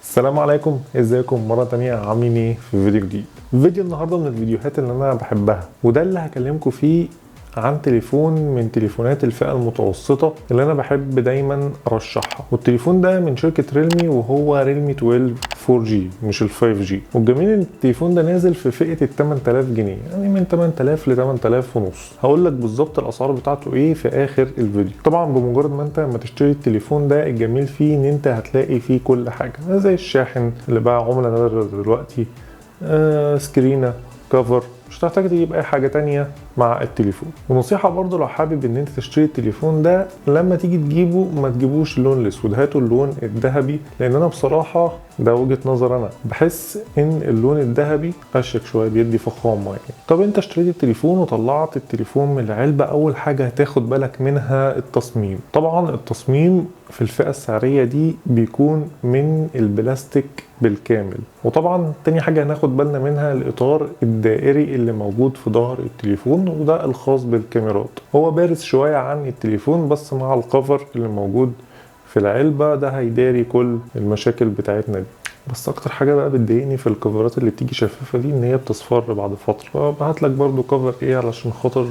السلام عليكم، ازيكم مرة تانية؟ عاملين ايه في فيديو جديد؟ فيديو النهاردة من الفيديوهات اللي انا بحبها، وده اللي هكلمكم فيه عن تليفون من تليفونات الفئة المتوسطة اللي انا بحب دايما ارشحها. والتليفون ده من شركة ريلمي، وهو ريلمي 12 4G مش ال 5G. والجميل ان التليفون ده نازل في فئة ال 8000 جنيه، يعني من 8000 ل 8000 ونص. هقول لك بالظبط الاسعار بتاعته ايه في اخر الفيديو. طبعا بمجرد ما انت تشتري التليفون ده، الجميل فيه ان انت هتلاقي فيه كل حاجة، زي الشاحن اللي بقى عملة نادرة دلوقتي، سكرينة، كفر، مش هتحتاج تجيب اي حاجة تانية مع التليفون. ونصيحة برضو لو حابب ان انت تشتري التليفون ده، لما تيجي تجيبه ما تجيبوش اللون الاسود، هاتوا اللون الذهبي. لان انا بصراحة ده وجهة نظر، انا بحس ان اللون الذهبي اشيك شوية، بيدي فخامة يعني. طب انت اشتريت التليفون وطلعت التليفون من العلبة، اول حاجة هتاخد بالك منها التصميم. طبعا التصميم في الفئة السعرية دي بيكون من البلاستيك بالكامل. وطبعا تاني حاجة هناخد بالنا منها الإطار الدائري اللي موجود في ظهر التليفون، وده الخاص بالكاميرات. هو بارز شوية عن التليفون، بس مع الكفر اللي موجود في العلبة ده هيداري كل المشاكل بتاعتنا دي. بس اكتر حاجه بقى بتضايقني في الكفرات اللي بتيجي شفافه دي ان هي بتصفر بعد فتره. فبهات لك برضو كفر ايه علشان خاطر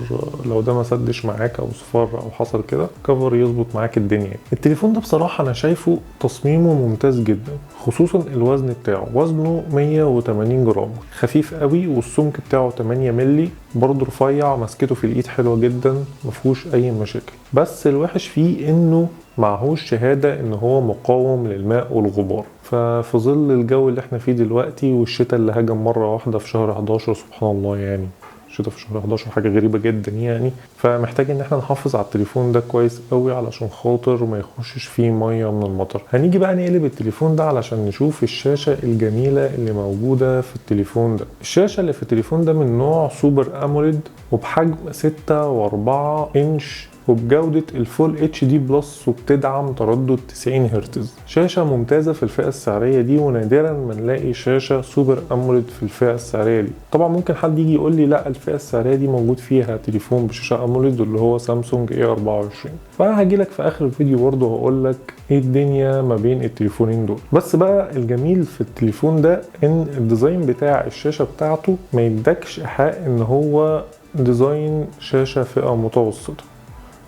لو ده ما سدش معاك او صفر او حصل كده، كفر يظبط معاك الدنيا. التليفون ده بصراحه انا شايفه تصميمه ممتاز جدا، خصوصا الوزن بتاعه. وزنه 180 جرام، خفيف قوي، والسمك بتاعه 8 مللي، برضو رفيع، مسكته في الايد حلوه جدا، مفهوش اي مشاكل. بس الوحش فيه انه معهوش شهادة ان هو مقاوم للماء والغبار. ففي ظل الجو اللي احنا فيه دلوقتي، والشتاء اللي هجم مرة واحدة في شهر 11، سبحان الله يعني، الشتاء في شهر 11 حاجة غريبة جدا يعني. فمحتاج ان احنا نحافظ على التليفون ده كويس قوي علشان خاطر ما يخشش فيه مية من المطر. هنيجي بقى نقلب التليفون ده علشان نشوف الشاشة الجميلة اللي موجودة في التليفون ده. الشاشة اللي في التليفون ده من نوع سوبر اموليد، وبحجم 6.4 انش، وبجودة الفول اتش دي بلس، وبتدعم تردد 90 هرتز. شاشة ممتازة في الفئة السعرية دي، ونادرا ما نلاقي شاشة سوبر اموليد في الفئة السعرية دي. طبعا ممكن حد يجي يقول لي لا، الفئة السعرية دي موجود فيها تليفون بشاشة اموليد اللي هو سامسونج A24. فهاجي لك في اخر الفيديو برضه هقول لك ايه الدنيا ما بين التليفونين دول. بس بقى الجميل في التليفون ده ان الديزاين بتاع الشاشة بتاعته ما يدكش ايحاء ان هو ديزاين شاشة فئة متوسطة.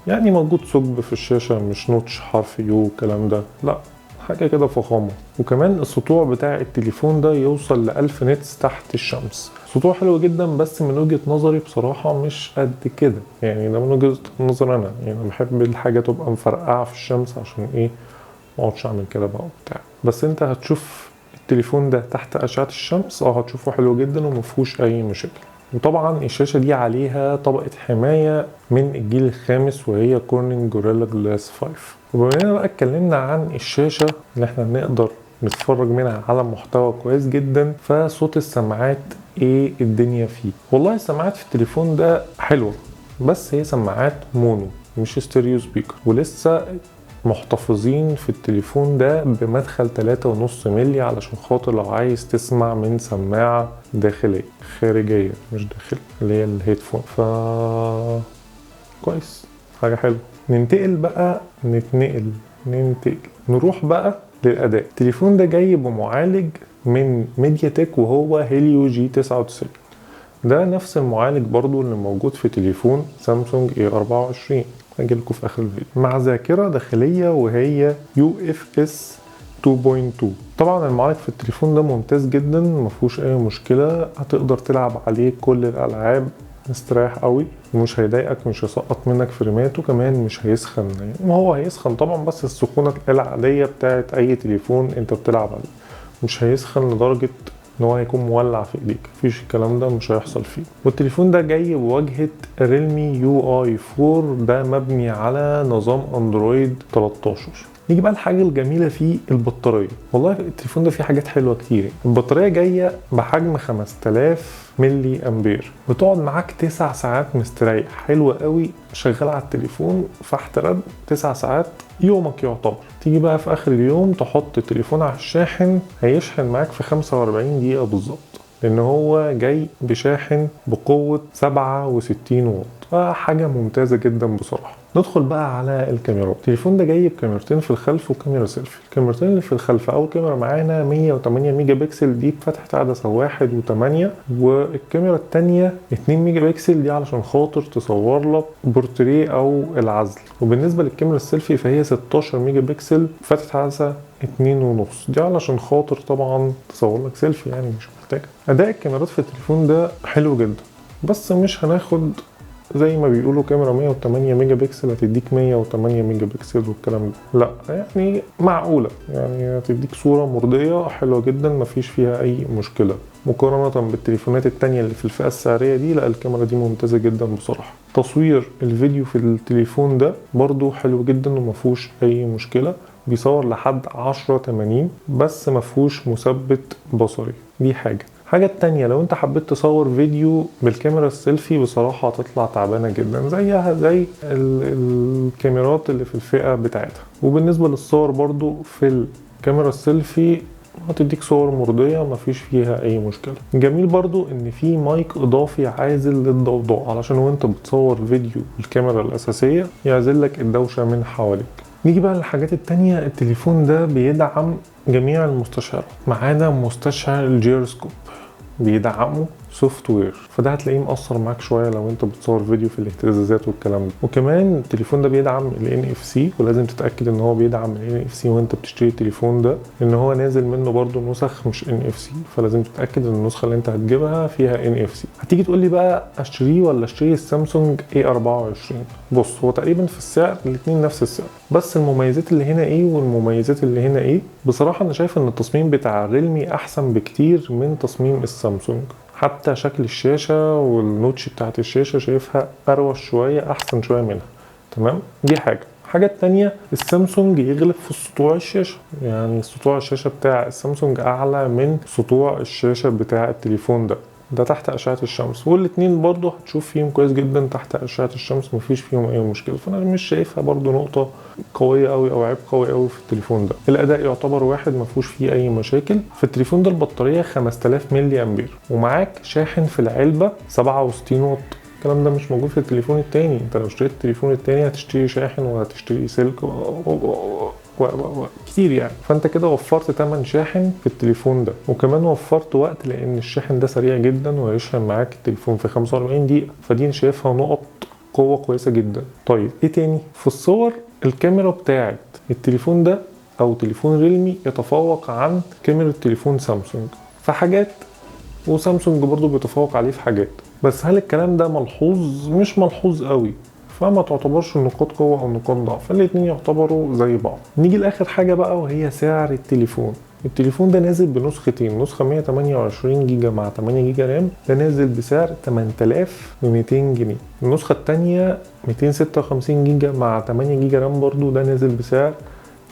يعني موجود ثقب في الشاشة، مش نوتش حرف يو الكلام ده، لا، حاجة كده فخامة. وكمان السطوع بتاع التليفون ده يوصل ل 1000 نتس تحت الشمس. سطوع حلو جدا، بس من وجهة نظري بصراحة مش قد كده يعني. ده من وجهة نظر انا يعني، بحب الحاجة تبقى مفرقعة في الشمس عشان ايه، مقعدش اعمل كده بقى وبتاع. بس انت هتشوف التليفون ده تحت اشعة الشمس، هتشوفه حلو جدا ومفهوش اي مشاكل. وطبعا الشاشة دي عليها طبقة حماية من الجيل الخامس، وهي كورنينج جوريلا جلاس 5. وبما اننا بقى اتكلمنا عن الشاشة اللي احنا نقدر نتفرج منها على محتوى كويس جدا، فصوت السماعات ايه الدنيا فيه؟ والله السماعات في التليفون ده حلوة، بس هي سماعات مونو مش ستيريو سبيكر. ولسه محتفظين في التليفون ده بمدخل 3.5 مللي علشان خاطر لو عايز تسمع من سماعة داخلية خارجية مش داخل اللي هي الهيدفون. كويس، حاجة حلوة. نروح بقى للأداء. التليفون ده جاي بمعالج من ميديا تك، وهو هيليو جي 99. ده نفس المعالج برضو اللي موجود في تليفون سامسونج A24، هاجي لكم في اخر الفيديو، مع ذاكره داخليه وهي UFS 2.2. طبعا المعالج في التليفون ده ممتاز جدا، مفهوش اي مشكله، هتقدر تلعب عليه كل الالعاب مستريح قوي، ومش هيضايقك، مش هيسقط منك فريمات، وكمان مش هيسخن. يعني ما هو هيسخن طبعا، بس السخونه العاديه بتاعت اي تليفون انت بتلعب عليه، مش هيسخن لدرجه ان هو هيكون مولع في ايديك، مفيش الكلام ده، مش هيحصل فيه. والتليفون ده جاي بواجهة ريلمي UI 4، ده مبني على نظام اندرويد 13. نيجي بقى الحاجة الجميلة فيه البطارية. والله التليفون ده فيه حاجات حلوة كتير. البطارية جاية بحجم 5000 ملي امبير، بتقعد معاك 9 ساعات مستريح، حلوة قوي، شغال على التليفون فحت رد 9 ساعات يومك يعتبر. تيجي بقى في اخر اليوم تحط التليفون على الشاحن، هيشحن معاك في 45 دقيقة بالظبط. لان هو جاي بشاحن بقوة 67 واط، فحاجة ممتازة جدا بصراحة. ندخل بقى على الكاميرات. التليفون ده جاي بكاميرتين في الخلف وكاميرا سيلفي. الكاميرتين اللي في الخلف اول كاميرا معانا 108 ميجا بكسل دي بفتحة عدسة 1.8، والكاميرا التانية 2 ميجا بكسل دي علشان خاطر تصور لك بورتريه او العزل. وبالنسبة للكاميرا السيلفي فهي 16 ميجا بكسل فتحة عدسة 2.5 دي علشان خاطر طبعا تصور لك سيلفي، يعني مش محتاجة. اداء الكاميرات في التليفون ده حلو جدا، بس مش هناخد زي ما بيقولوا كاميرا 108 ميجا بكسل هتديك 108 ميجا بكسل والكلام ده، لا يعني معقولة، يعني هتديك صورة مرضية حلوة جدا مفيش فيها اي مشكلة مقارنة بالتليفونات التانية اللي في الفئة السعرية دي. لا الكاميرا دي ممتازة جدا بصراحة. تصوير الفيديو في التليفون ده برضو حلو جدا ومفهوش اي مشكلة، بيصور لحد 1080 بس مفهوش مثبت بصري، دي حاجة التانية لو انت حبيت تصور فيديو بالكاميرا السيلفي بصراحة هتطلع تعبانة جدا زيها زي الكاميرات اللي في الفئة بتاعتها. وبالنسبة للصور برضو في الكاميرا السيلفي هتديك صور مرضية مفيش فيها اي مشكلة. جميل برضو ان في مايك اضافي عازل للضوضاء علشان وانت بتصور فيديو بالكاميرا الاساسية يعزل لك الدوشة من حواليك. نيجي بقى للحاجات التانية. التليفون ده بيدعم جميع المستشعرات ما عدا مستشعر الجيروسكوب، بيدعمه سوفت وير، فده هتلاقيه مأثر معاك شويه لو انت بتصور فيديو في الاهتزازات والكلام ده. وكمان التليفون ده بيدعم ال NFC، ولازم تتاكد ان هو بيدعم ال NFC وانت بتشتري التليفون ده، لان هو نازل منه برضو نسخ مش NFC، فلازم تتاكد ان النسخه اللي انت هتجيبها فيها NFC. هتيجي تقول لي بقى اشتريه ولا اشتري السامسونج A24؟ بص هو تقريبا في السعر الاثنين نفس السعر، بس المميزات اللي هنا ايه والمميزات اللي هنا ايه. بصراحه انا شايف ان التصميم بتاع الريلمي احسن بكتير من تصميم السامسونج، حتى شكل الشاشة والنوتش بتاعت الشاشة شايفها أروش شوية أحسن شوية منها. تمام، دي حاجة التانية السامسونج يغلب في سطوع الشاشة، يعني سطوع الشاشة بتاع السامسونج أعلى من سطوع الشاشة بتاع التليفون ده تحت أشعة الشمس، والاتنين برضو هتشوف فيهم كويس جدا تحت أشعة الشمس مفيش فيهم أي مشكلة، فأنا مش شايفها برضو نقطة قوية أوي أو عيب قوي أوي في التليفون ده. الأداء يعتبر واحد مفهوش فيه أي مشاكل. في التليفون ده البطارية 5000 ملي أمبير، ومعاك شاحن في العلبة 67 واط. الكلام ده مش موجود في التليفون التاني. انت لو اشتريت التليفون التاني هتشتري شاحن وهتشتري سلك كتير يعني، فانت كده وفرت 8 شاحن في التليفون ده، وكمان وفرت وقت لان الشاحن ده سريع جدا وهيشحن معاك التليفون في 45 دقيقة، فدي شايفها نقط قوة كويسة جدا. طيب ايه تاني؟ في الصور الكاميرا بتاعت التليفون ده او تليفون ريلمي يتفوق عن كاميرا تليفون سامسونج في حاجات، وسامسونج برضو بيتفوق عليه في حاجات، بس هل الكلام ده ملحوظ؟ مش ملحوظ قوي، فما تعتبرش نقاط قوة او نقاط ضعف، الاتنين يعتبروا زي بعض. نيجي لاخر حاجة بقى وهي سعر التليفون. التليفون ده نازل بنسختين، نسخة 128 جيجا مع 8 جيجا رام، ده نازل بسعر 8200 جنيه. النسخة التانية 256 جيجا مع 8 جيجا رام برضو، ده نازل بسعر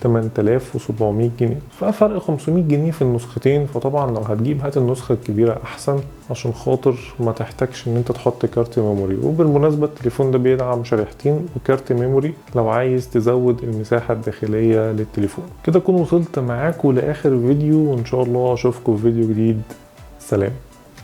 8700 جنيه، ففرق 500 جنيه في النسختين. فطبعا لو هتجيب هات النسخة الكبيرة احسن عشان خاطر ما تحتاجش ان انت تحط كارت ميموري. وبالمناسبة التليفون ده بيدعم شريحتين وكارت ميموري لو عايز تزود المساحة الداخلية للتليفون. كده اكون وصلت معاكم لاخر فيديو، وان شاء الله اشوفكم في فيديو جديد. سلام.